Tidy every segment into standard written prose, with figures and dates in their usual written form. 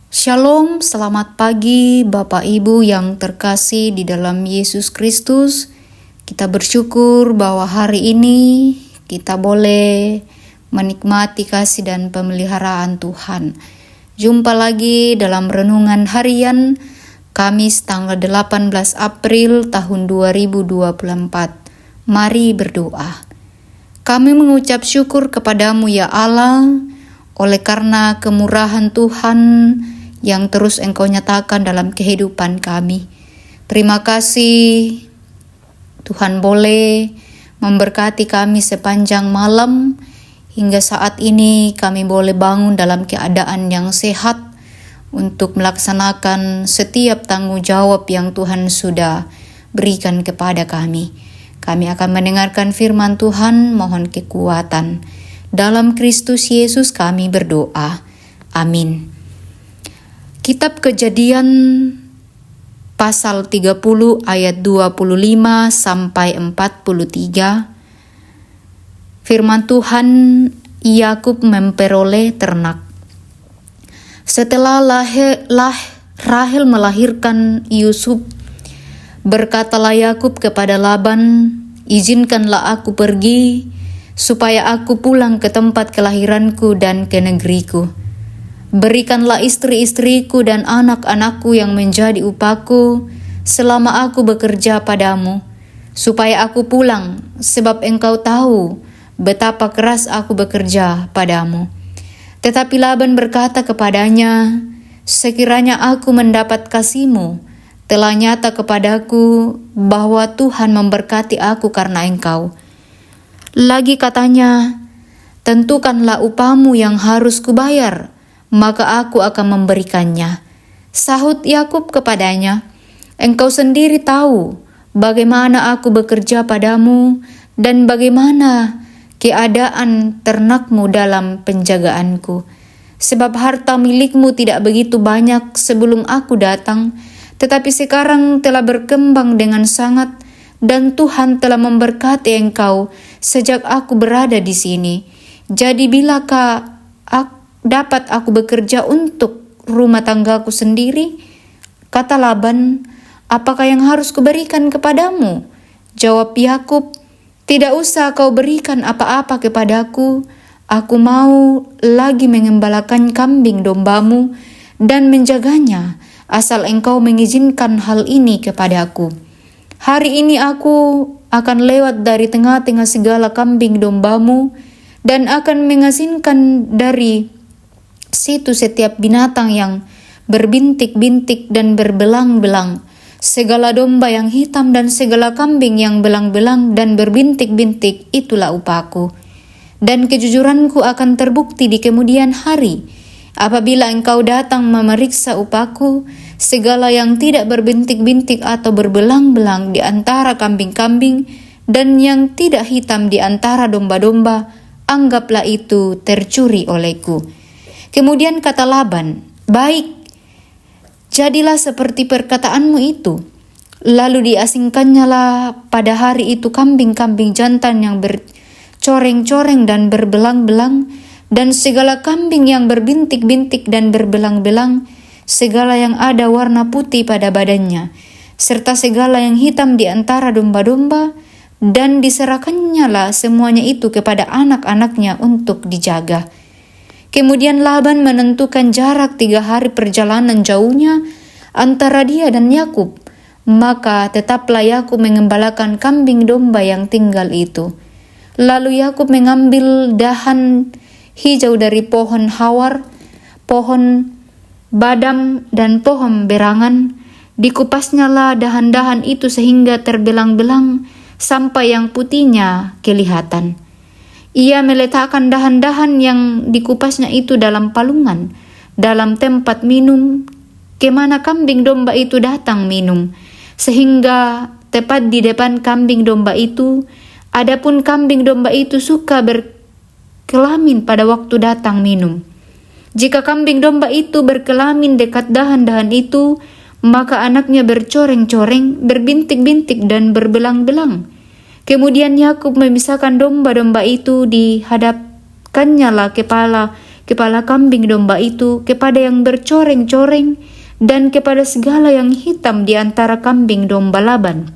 Shalom, selamat pagi Bapak Ibu yang terkasih di dalam Yesus Kristus. Kita bersyukur bahwa hari ini kita boleh menikmati kasih dan pemeliharaan Tuhan. Jumpa lagi dalam renungan harian Kamis tanggal 18 April tahun 2024. Mari berdoa. Kami mengucap syukur kepadamu ya Allah, oleh karena kemurahan Tuhan yang terus Engkau nyatakan dalam kehidupan kami. Terima kasih Tuhan boleh memberkati kami sepanjang malam. Hingga saat ini kami boleh bangun dalam keadaan yang sehat untuk melaksanakan setiap tanggung jawab yang Tuhan sudah berikan kepada kami. Kami akan mendengarkan firman Tuhan, mohon kekuatan. Dalam Kristus Yesus kami berdoa. Amin. Kitab Kejadian pasal 30 ayat 25 sampai 43. Firman Tuhan, Yakub memperoleh ternak. Setelah Rahel melahirkan Yusuf, berkatalah Yakub kepada Laban, "Izinkanlah aku pergi, supaya aku pulang ke tempat kelahiranku dan ke negeriku. Berikanlah istri-istriku dan anak-anakku yang menjadi upahku selama aku bekerja padamu, supaya aku pulang, sebab engkau tahu betapa keras aku bekerja padamu." Tetapi Laban berkata kepadanya, "Sekiranya aku mendapat kasihmu, telah nyata kepadaku bahwa Tuhan memberkati aku karena engkau." Lagi katanya, "Tentukanlah upahmu yang harus kubayar, maka aku akan memberikannya." Sahut Yakub kepadanya, "Engkau sendiri tahu bagaimana aku bekerja padamu dan bagaimana keadaan ternakmu dalam penjagaanku. Sebab harta milikmu tidak begitu banyak sebelum aku datang, tetapi sekarang telah berkembang dengan sangat, dan Tuhan telah memberkati engkau sejak aku berada di sini. Jadi bilakah dapat aku bekerja untuk rumah tanggaku sendiri?" Kata Laban, "Apakah yang harus kuberikan kepadamu?" Jawab Yakub, "Tidak usah kau berikan apa-apa kepadaku. Aku mau lagi mengembalakan kambing dombamu dan menjaganya, asal engkau mengizinkan hal ini kepadaku. Hari ini aku akan lewat dari tengah-tengah segala kambing dombamu dan akan mengasingkan dari situ setiap binatang yang berbintik-bintik dan berbelang-belang, segala domba yang hitam dan segala kambing yang belang-belang dan berbintik-bintik, itulah upahku. Dan kejujuranku akan terbukti di kemudian hari, apabila engkau datang memeriksa upahku, segala yang tidak berbintik-bintik atau berbelang-belang di antara kambing-kambing dan yang tidak hitam di antara domba-domba, anggaplah itu tercuri olehku." Kemudian kata Laban, "Baik, jadilah seperti perkataanmu itu." Lalu diasingkannyalah pada hari itu kambing-kambing jantan yang bercoreng-coreng dan berbelang-belang, dan segala kambing yang berbintik-bintik dan berbelang-belang, segala yang ada warna putih pada badannya, serta segala yang hitam di antara domba-domba, dan diserahkannyalah semuanya itu kepada anak-anaknya untuk dijaga. Kemudian Laban menentukan jarak 3 hari perjalanan jauhnya antara dia dan Yakub. Maka tetaplah Yakub mengembalakan kambing domba yang tinggal itu. Lalu Yakub mengambil dahan hijau dari pohon hawar, pohon badam, dan pohon berangan. Dikupasnyalah dahan-dahan itu sehingga terbelang-belang sampai yang putihnya kelihatan. Ia meletakkan dahan-dahan yang dikupasnya itu dalam palungan, dalam tempat minum, kemana kambing domba itu datang minum, sehingga tepat di depan kambing domba itu. Adapun kambing domba itu suka berkelamin pada waktu datang minum. Jika kambing domba itu berkelamin dekat dahan-dahan itu, maka anaknya bercoreng-coreng, berbintik-bintik, dan berbelang-belang. Kemudian Yakub memisahkan domba-domba itu, dihadapkannyalah kepala kepala kambing domba itu, kepada yang bercoreng-coreng, dan kepada segala yang hitam di antara kambing domba Laban.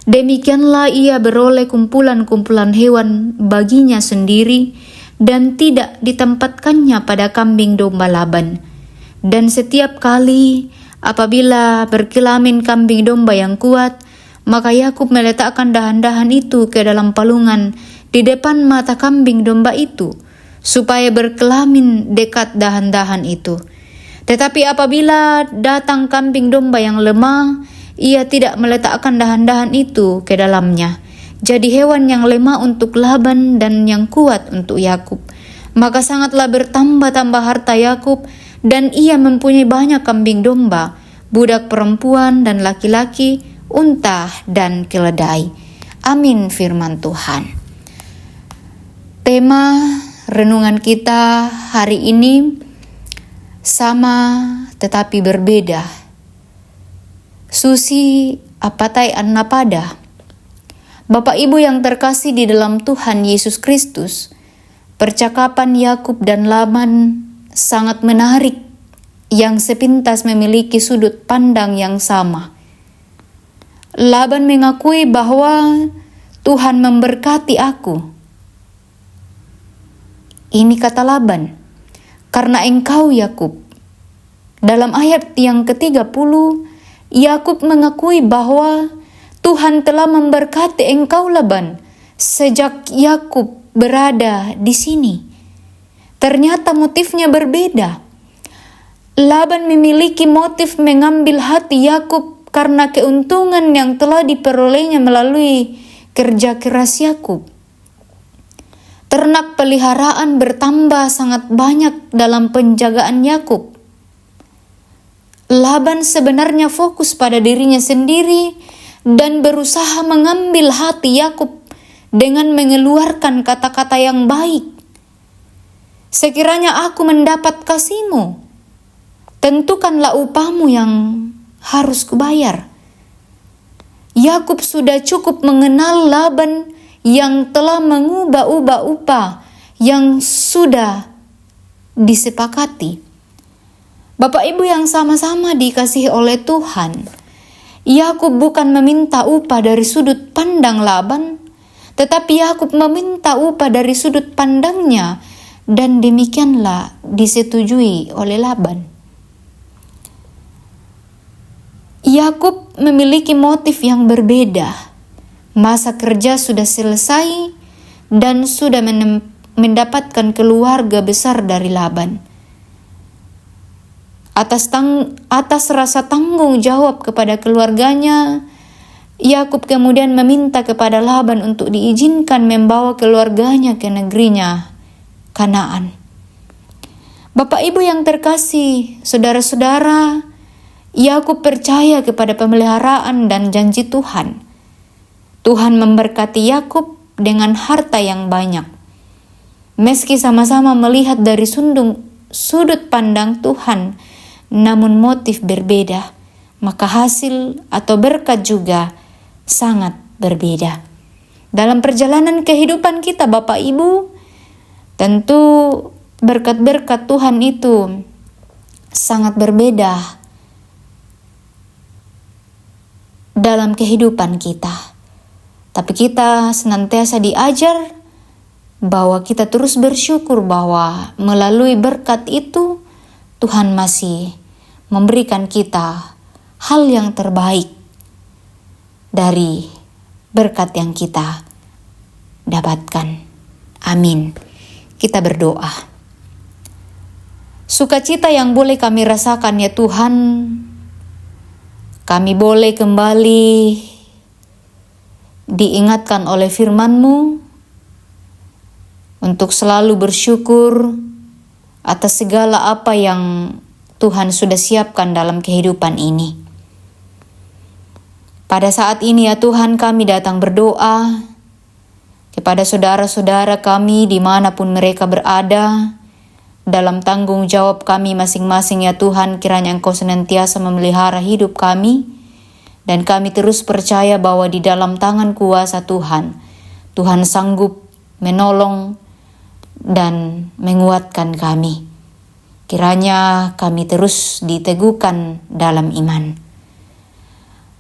Demikianlah ia beroleh kumpulan-kumpulan hewan baginya sendiri, dan tidak ditempatkannya pada kambing domba Laban. Dan setiap kali apabila berkelamin kambing domba yang kuat, maka Yakub meletakkan dahan-dahan itu ke dalam palungan di depan mata kambing domba itu, supaya berkelamin dekat dahan-dahan itu. Tetapi apabila datang kambing domba yang lemah, ia tidak meletakkan dahan-dahan itu ke dalamnya. Jadi hewan yang lemah untuk Laban dan yang kuat untuk Yakub. Maka sangatlah bertambah-tambah harta Yakub, dan ia mempunyai banyak kambing domba, budak perempuan dan laki-laki, unta dan keledai. Amin firman Tuhan. Tema renungan kita hari ini sama tetapi berbeda. Susi apatai annapada. Bapak Ibu yang terkasih di dalam Tuhan Yesus Kristus, percakapan Yakub dan Laban sangat menarik, yang sepintas memiliki sudut pandang yang sama. Laban mengakui bahwa Tuhan memberkati aku. Ini kata Laban, karena engkau Yakub. Dalam ayat yang ke-30, Yakub mengakui bahwa Tuhan telah memberkati engkau Laban sejak Yakub berada di sini. Ternyata motifnya berbeda. Laban memiliki motif mengambil hati Yakub karena keuntungan yang telah diperolehnya melalui kerja keras Yakub. Ternak peliharaan bertambah sangat banyak dalam penjagaan Yakub. Laban sebenarnya fokus pada dirinya sendiri dan berusaha mengambil hati Yakub dengan mengeluarkan kata-kata yang baik. Sekiranya aku mendapat kasihmu, tentukanlah upahmu yang harus kubayar. Yakub sudah cukup mengenal Laban yang telah mengubah-ubah upah yang sudah disepakati. Bapak Ibu yang sama-sama dikasihi oleh Tuhan, Yakub bukan meminta upah dari sudut pandang Laban, tetapi Yakub meminta upah dari sudut pandangnya, dan demikianlah disetujui oleh Laban. Yakub memiliki motif yang berbeda. Masa kerja sudah selesai dan sudah mendapatkan keluarga besar dari Laban. Atas rasa tanggung jawab kepada keluarganya, Yakub kemudian meminta kepada Laban untuk diizinkan membawa keluarganya ke negerinya, Kanaan. Bapak Ibu yang terkasih, saudara-saudara, Yakub percaya kepada pemeliharaan dan janji Tuhan. Tuhan memberkati Yakub dengan harta yang banyak. Meski sama-sama melihat dari sudut pandang Tuhan, namun motif berbeda, maka hasil atau berkat juga sangat berbeda. Dalam perjalanan kehidupan kita Bapak Ibu, tentu berkat-berkat Tuhan itu sangat berbeda dalam kehidupan kita. Tapi kita senantiasa diajar bahwa kita terus bersyukur bahwa melalui berkat itu Tuhan masih memberikan kita hal yang terbaik dari berkat yang kita dapatkan. Amin. Kita berdoa. Sukacita yang boleh kami rasakan ya Tuhan, kami boleh kembali diingatkan oleh firman-Mu untuk selalu bersyukur atas segala apa yang Tuhan sudah siapkan dalam kehidupan ini. Pada saat ini ya Tuhan, kami datang berdoa kepada saudara-saudara kami dimanapun mereka berada, dalam tanggung jawab kami masing-masing ya Tuhan, kiranya Engkau senantiasa memelihara hidup kami. Dan kami terus percaya bahwa di dalam tangan kuasa Tuhan, Tuhan sanggup menolong dan menguatkan kami. Kiranya kami terus diteguhkan dalam iman.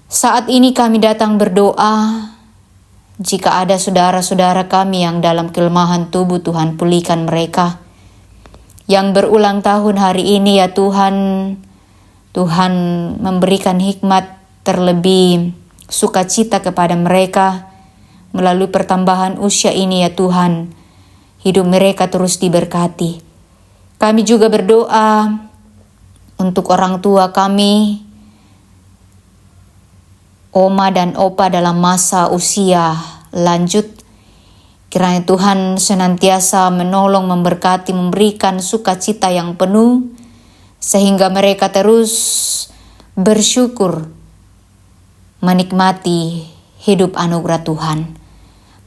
Saat ini kami datang berdoa, jika ada saudara-saudara kami yang dalam kelemahan tubuh, Tuhan pulihkan mereka. Yang berulang tahun hari ini ya Tuhan, Tuhan memberikan hikmat terlebih sukacita kepada mereka melalui pertambahan usia ini ya Tuhan. Hidup mereka terus diberkati. Kami juga berdoa untuk orang tua kami, oma dan opa dalam masa usia lanjut. Kiranya Tuhan senantiasa menolong, memberkati, memberikan sukacita yang penuh, sehingga mereka terus bersyukur menikmati hidup anugerah Tuhan.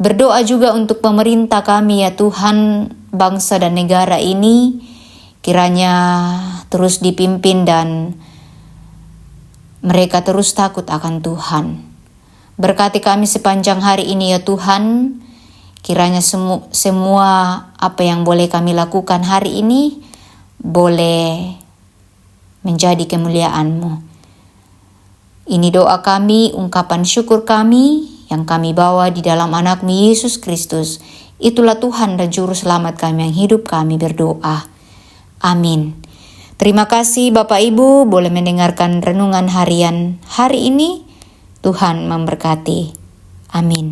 Berdoa juga untuk pemerintah kami ya Tuhan, bangsa dan negara ini, kiranya terus dipimpin dan mereka terus takut akan Tuhan. Berkati kami sepanjang hari ini ya Tuhan. Kiranya semua apa yang boleh kami lakukan hari ini boleh menjadi kemuliaan-Mu. Ini doa kami, ungkapan syukur kami yang kami bawa di dalam anak-Mu Yesus Kristus. Itulah Tuhan dan Juru Selamat kami yang hidup kami berdoa. Amin. Terima kasih Bapak Ibu boleh mendengarkan renungan harian hari ini. Tuhan memberkati. Amin.